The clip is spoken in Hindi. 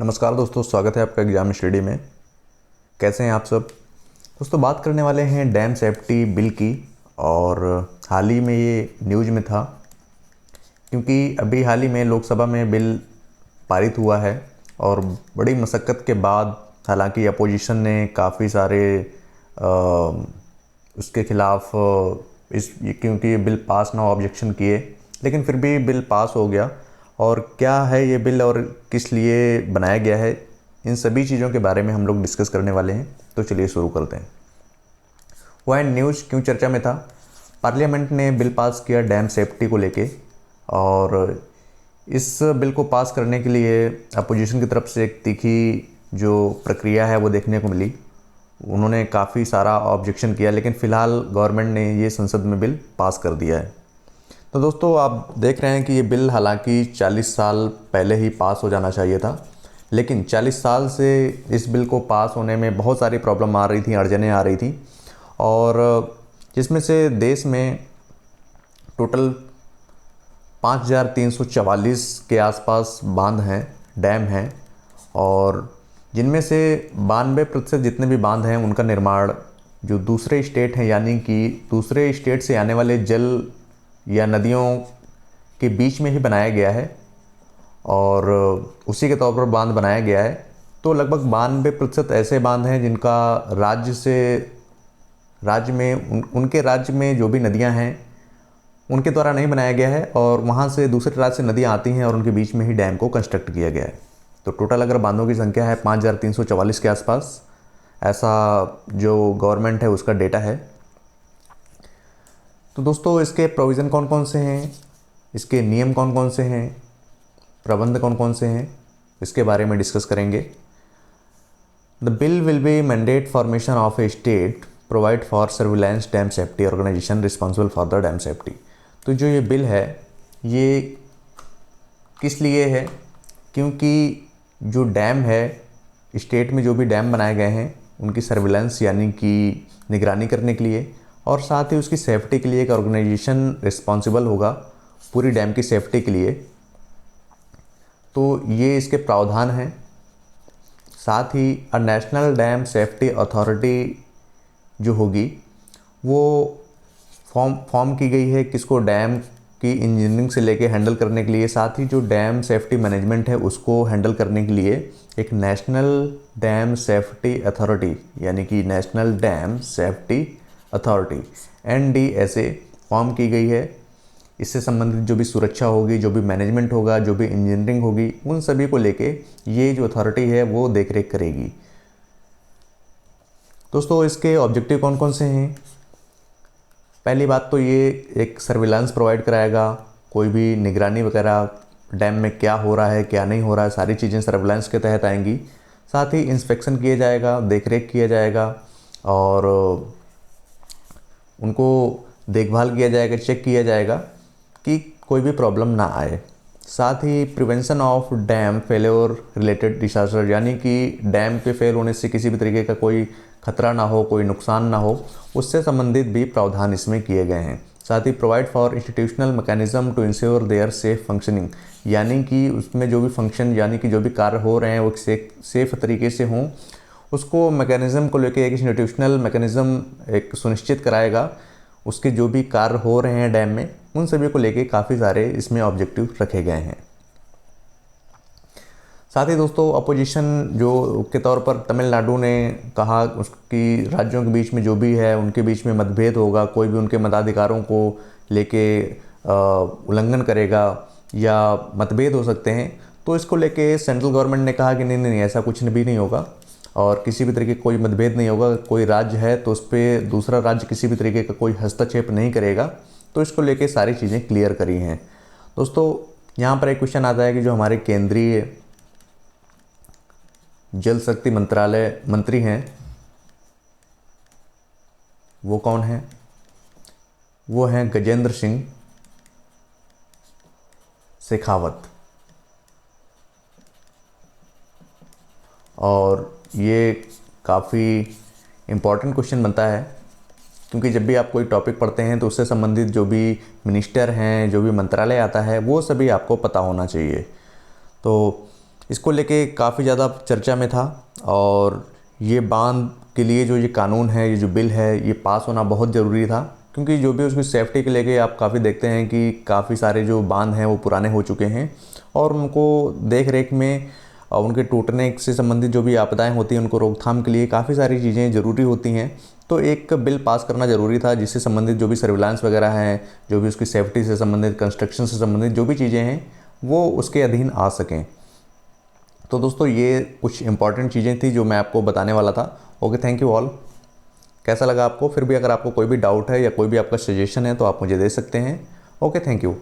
नमस्कार दोस्तों, स्वागत है आपका एग्जाम स्टडी में। कैसे हैं आप सब दोस्तों? बात करने वाले हैं डैम सेफ्टी बिल की। और हाल ही में ये न्यूज़ में था क्योंकि अभी हाल ही में लोकसभा में बिल पारित हुआ है और बड़ी मशक्क़त के बाद, हालांकि अपोजिशन ने काफ़ी सारे उसके ख़िलाफ़ क्योंकि ये बिल पास ना ऑब्जेक्शन किए, लेकिन फिर भी बिल पास हो गया। और क्या है ये बिल और किस लिए बनाया गया है, इन सभी चीज़ों के बारे में हम लोग डिस्कस करने वाले हैं। तो चलिए शुरू करते हैं। वाई न्यूज़ क्यों चर्चा में था? पार्लियामेंट ने बिल पास किया डैम सेफ्टी को लेके, और इस बिल को पास करने के लिए अपोजिशन की तरफ से एक तीखी जो प्रक्रिया है वो देखने को मिली। उन्होंने काफ़ी सारा ऑब्जेक्शन किया, लेकिन फ़िलहाल गवर्नमेंट ने ये संसद में बिल पास कर दिया है। तो दोस्तों, आप देख रहे हैं कि ये बिल हालांकि 40 साल पहले ही पास हो जाना चाहिए था, लेकिन 40 साल से इस बिल को पास होने में बहुत सारी प्रॉब्लम आ रही थी, अड़चनें आ रही थी। और जिसमें से देश में टोटल 5344 के आसपास बांध हैं, डैम हैं, और जिनमें से 92% जितने भी बांध हैं उनका निर्माण जो दूसरे स्टेट हैं, यानी कि दूसरे स्टेट से आने वाले जल या नदियों के बीच में ही बनाया गया है और उसी के तौर पर बांध बनाया गया है। तो लगभग 92% ऐसे बांध हैं जिनका राज्य में उनके राज्य में जो भी नदियां हैं उनके द्वारा नहीं बनाया गया है, और वहाँ से दूसरे राज्य से नदियाँ आती हैं और उनके बीच में ही डैम को कंस्ट्रक्ट किया गया है। तो टोटल अगर बांधों की संख्या है 5344 के आसपास, ऐसा जो गवर्नमेंट है उसका डेटा है। तो दोस्तों, इसके प्रोविज़न कौन कौन से हैं, इसके नियम कौन कौन से हैं, प्रबंध कौन कौन से हैं, इसके बारे में डिस्कस करेंगे। The bill will be mandate formation of a state provide for surveillance dam safety organisation responsible for the dam safety. तो जो ये बिल है ये किस लिए है? क्योंकि जो डैम है, स्टेट में जो भी डैम बनाए गए हैं उनकी सर्विलांस यानी कि निगरानी करने के लिए, और साथ ही उसकी सेफ्टी के लिए एक ऑर्गेनाइजेशन रिस्पॉन्सिबल होगा पूरी डैम की सेफ्टी के लिए। तो ये इसके प्रावधान हैं। साथ ही a national dam safety authority जो होगी वो फॉर्म की गई है, किसको? डैम की इंजीनियरिंग से लेके हैंडल करने के लिए, साथ ही जो डैम सेफ्टी मैनेजमेंट है उसको हैंडल करने के लिए एक नेशनल डैम सेफ्टी अथॉरिटी यानी कि national dam safety authority NDSA form की गई है। इससे संबंधित जो भी सुरक्षा होगी, जो भी मैनेजमेंट होगा, जो भी इंजीनियरिंग होगी, उन सभी को लेके ये जो अथॉरिटी है वो देखरेख करेगी। दोस्तों, इसके ऑब्जेक्टिव कौन कौन से हैं? पहली बात तो ये एक सर्विलांस प्रोवाइड कराएगा, कोई भी निगरानी वगैरह डैम में क्या हो रहा है क्या नहीं हो रहा है, सारी चीज़ें सर्विलांस के तहत आएंगी। साथ ही इंस्पेक्शन किया जाएगा, देखरेख किया जाएगा, और उनको देखभाल किया जाएगा, चेक किया जाएगा कि कोई भी प्रॉब्लम ना आए। साथ ही prevention of dam failure related disaster, यानी कि डैम के फेल होने से किसी भी तरीके का कोई खतरा ना हो, कोई नुकसान ना हो, उससे संबंधित भी प्रावधान इसमें किए गए हैं। साथ ही provide for institutional mechanism to ensure their safe functioning, यानी कि उसमें जो भी फंक्शन यानी कि जो भी कार्य हो रहे हैं वो सेफ तरीके से हों, उसको मैकेनिज़्म को लेके एक इंस्टीट्यूशनल मैकेनिज़्म एक सुनिश्चित कराएगा। उसके जो भी कार्य हो रहे हैं डैम में उन सभी को लेके काफ़ी सारे इसमें ऑब्जेक्टिव रखे गए हैं। साथ ही दोस्तों, अपोजिशन जो के तौर पर तमिलनाडु ने कहा उसकी राज्यों के बीच में जो भी है उनके बीच में मतभेद होगा, कोई भी उनके मताधिकारों को लेके उल्लंघन करेगा या मतभेद हो सकते हैं, तो इसको लेके सेंट्रल गवर्नमेंट ने कहा कि नहीं नहीं, ऐसा कुछ भी नहीं होगा और किसी भी तरीके का कोई मतभेद नहीं होगा। कोई राज्य है तो उस पर दूसरा राज्य किसी भी तरीके का कोई हस्तक्षेप नहीं करेगा। तो इसको लेके सारी चीज़ें क्लियर करी हैं। दोस्तों, यहाँ पर एक क्वेश्चन आता है कि जो हमारे केंद्रीय जल शक्ति मंत्रालय मंत्री हैं वो कौन हैं? वो हैं गजेंद्र सिंह शेखावत। और ये काफ़ी इम्पॉर्टेंट क्वेश्चन बनता है, क्योंकि जब भी आप कोई टॉपिक पढ़ते हैं तो उससे संबंधित जो भी मिनिस्टर हैं, जो भी मंत्रालय आता है, वो सभी आपको पता होना चाहिए। तो इसको लेके काफ़ी ज़्यादा चर्चा में था और ये बांध के लिए जो ये कानून है, ये जो बिल है, ये पास होना बहुत ज़रूरी था, क्योंकि जो भी उसकी सेफ्टी के लेके आप काफ़ी देखते हैं कि काफ़ी सारे जो बांध हैं वो पुराने हो चुके हैं और उनको देख रेख में उनके टूटने से संबंधित जो भी आपदाएं होती हैं उनको रोकथाम के लिए काफ़ी सारी चीज़ें ज़रूरी होती हैं। तो एक बिल पास करना ज़रूरी था जिससे संबंधित जो भी सर्विलांस वगैरह हैं, जो भी उसकी सेफ्टी से संबंधित, कंस्ट्रक्शन से संबंधित जो भी चीज़ें हैं वो उसके अधीन आ सकें। तो दोस्तों ये कुछ इंपॉर्टेंट चीज़ें थी जो मैं आपको बताने वाला था। Okay, thank you all. कैसा लगा आपको? फिर भी अगर आपको कोई भी डाउट है या कोई भी आपका सजेशन है तो आप मुझे दे सकते हैं। Okay, thank you.